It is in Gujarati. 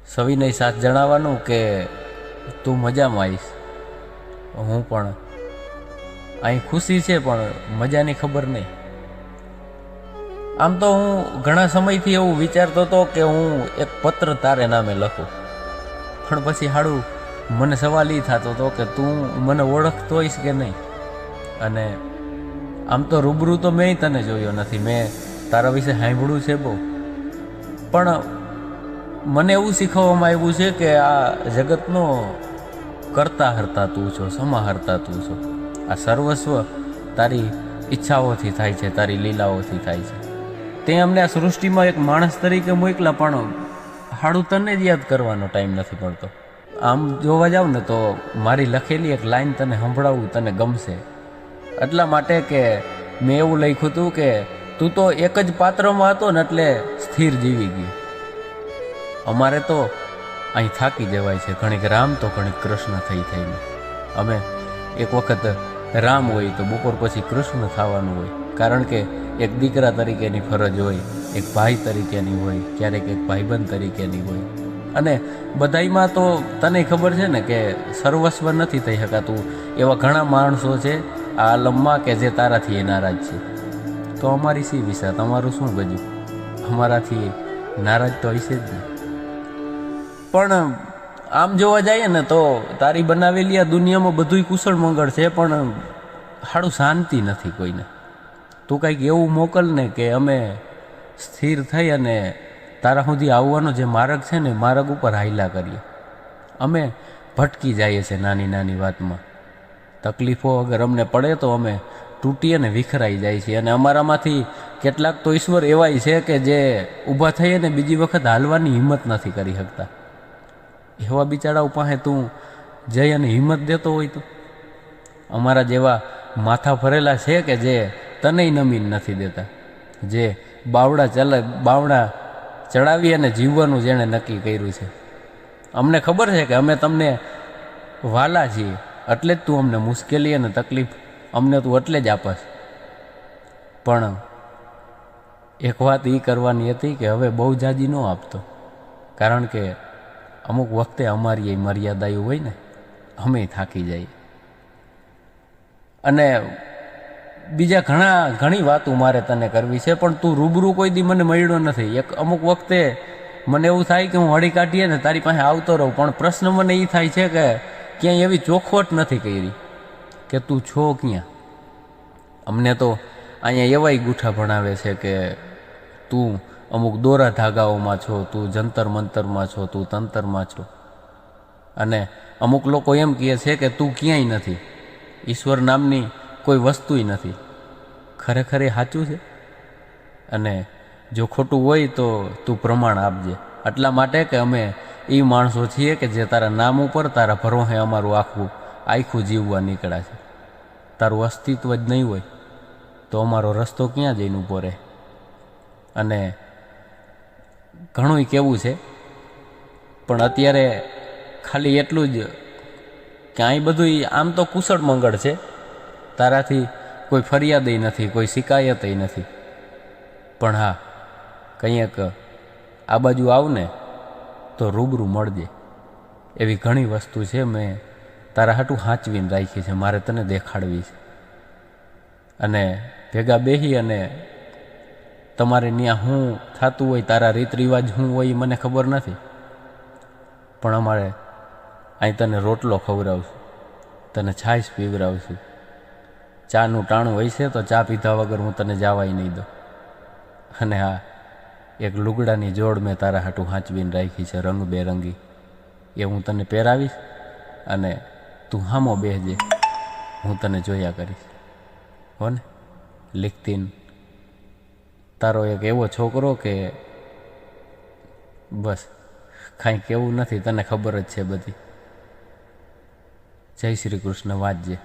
સવિનય સાથ જણાવવાનું કે તું મજામાં આવીશ. હું પણ અહીં ખુશી છે પણ મજાની ખબર નહીં. આમ તો હું ઘણા સમયથી એવું વિચારતો હતો કે હું એક પત્ર તારે નામે લખું, પણ પછી હાડું મને સવાલ એ થતો હતો કે તું મને ઓળખતો હોઈશ કે નહીં. અને આમ તો રૂબરૂ તો મેં તને જોયો નથી, મેં તારા વિશે સાંભળ્યું છે બહુ, પણ મને એવું શીખવવામાં આવ્યું છે કે આ જગતનો કરતા હરતા તું છો, સમાહરતા તું છો. આ સર્વસ્વ તારી ઈચ્છાઓથી થાય છે, તારી લીલાઓથી થાય છે. તે અમને આ સૃષ્ટિમાં એક માણસ તરીકે મોકલા, પણ હાડું તને જ યાદ કરવાનો ટાઈમ નથી પડતો. આમ જોવા જાવ ને તો મારી લખેલી એક લાઈન તને સંભળાવવું તને ગમશે, એટલા માટે કે મેં એવું લખ્યું હતું કે તું તો એક જ પાત્રમાં હતો ને એટલે સ્થિર જીવી ગયું. અમારે તો અહીં થાકી જવાય છે, ઘણીક રામ તો ઘણીક કૃષ્ણ થઈને. અમે એક વખત રામ હોય તો બપોર પછી કૃષ્ણ થવાનું હોય, કારણ કે એક દીકરા તરીકેની ફરજ હોય, એક ભાઈ તરીકેની હોય, ક્યારેક એક ભાઈબંધ તરીકેની હોય. અને બધાયમાં તો તને ખબર છે ને કે સર્વસ્વ નથી થઈ શકાતું. એવા ઘણા માણસો છે આ આલમમાં કે જે તારાથી એ નારાજ છે. તો અમારી સી વિસા, તમારું શું ગજું? અમારાથી નારાજ તો હશે જ ને. પણ આમ જોવા જઈએ ને તો તારી બનાવેલી આ દુનિયામાં બધુંય કુશળ મંગળ છે, પણ હાડું શાંતિ નથી કોઈને. તું કંઈક એવું મોકલ ને કે અમે સ્થિર થઈ અને તારા સુધી આવવાનો જે માર્ગ છે ને માર્ગ ઉપર હાયલા કરીએ. અમે ભટકી જઈએ છીએ નાની નાની વાતમાં. તકલીફો અગર અમને પડે તો અમે તૂટી અને વિખરાઈ જાય છીએ. અને અમારામાંથી કેટલાક તો ઈશ્વર એવાય છે કે જે ઊભા થઈ અને બીજી વખત હાલવાની હિંમત નથી કરી શકતા. એવા બિચારાઓ પાસે તું જઈ અને હિંમત દેતો હોય તો? અમારા જેવા માથા ફરેલા છે કે જે તનેય નમીન નથી દેતા, જે બાવડા ચડાવી અને જીવવાનું જેણે નક્કી કર્યું છે. અમને ખબર છે કે અમે તમને વાલા છીએ, એટલે જ તું અમને મુશ્કેલી અને તકલીફ અમને તું એટલે જ આપસ. પણ એક વાત એ કરવાની હતી કે હવે બહુ જાજી ન આપતો, કારણ કે અમુક વખતે અમારી એ મર્યાદાઓ હોય ને, અમે થાકી જઈએ. અને બીજા ઘણી વાતો મારે તને કરવી છે, પણ તું રૂબરૂ કોઈ દી મને મળ્યો નથી. એક અમુક વખતે મને એવું થાય કે હું હળી કાઢીએ ને તારી પાસે આવતો રહું, પણ પ્રશ્ન મને એ થાય છે કે ક્યાંય એવી ચોખવટ નથી કરી કે તું છો ક્યાં. અમને તો અહીંયા એવાય ગૂઠા ભણાવે છે કે તું અમુક દોરા ધાગાઓમાં છો, તું જંતર મંતરમાં છો, તું તંતરમાં છો. અને અમુક લોકો એમ કહે છે કે તું ક્યાંય નથી, ઈશ્વર નામની કોઈ વસ્તુય નથી. ખરેખર એ સાચું છે? અને જો ખોટું હોય તો તું પ્રમાણ આપજે. એટલા માટે કે અમે એ માણસો છીએ કે જે તારા નામ ઉપર, તારા ભરોસે અમારું આખું જીવવા નીકળ્યા છે. તારું અસ્તિત્વ જ નહીં હોય તો અમારો રસ્તો ક્યાં જઈને ઊભો રહે? અને ઘણુંય કહેવું છે, પણ અત્યારે ખાલી એટલું જ કે અહીં બધું આમ તો કુશળ મંગળ છે, તારાથી કોઈ ફરિયાદય નથી, કોઈ શિકાયતય નથી. પણ હા, કંઈક આ બાજુ આવને તો રૂબરૂ મળજે. એવી ઘણી વસ્તુ છે મેં તારા હાટું સાચવીને રાખી છે, મારે તને દેખાડવી છે. અને ભેગા બેસી અને તમારે ત્યાં શું થતું હોય, તારા રીત રિવાજ શું હોય એ મને ખબર નથી, પણ અમારે અહીં તને રોટલો ખવડાવશું, તને છાશ પીવડાવશું. ચાનું ટાણું હોય છે તો ચા પીધા વગર હું તને જવાય નહીં દઉં. અને હા, એક લુગડાની જોડ મેં તારા હાટું સાચવીને રાખી છે, રંગબેરંગી. એ હું તને પહેરાવીશ અને તું હામો બેસજે, હું તને જોયા કરીશ. હો ને? લીખતીન તારો એક એવો છોકરો કે બસ કાંઈ કેવું નથી, તને ખબર જ છે બધી. જય શ્રી કૃષ્ણ. વાંચજે.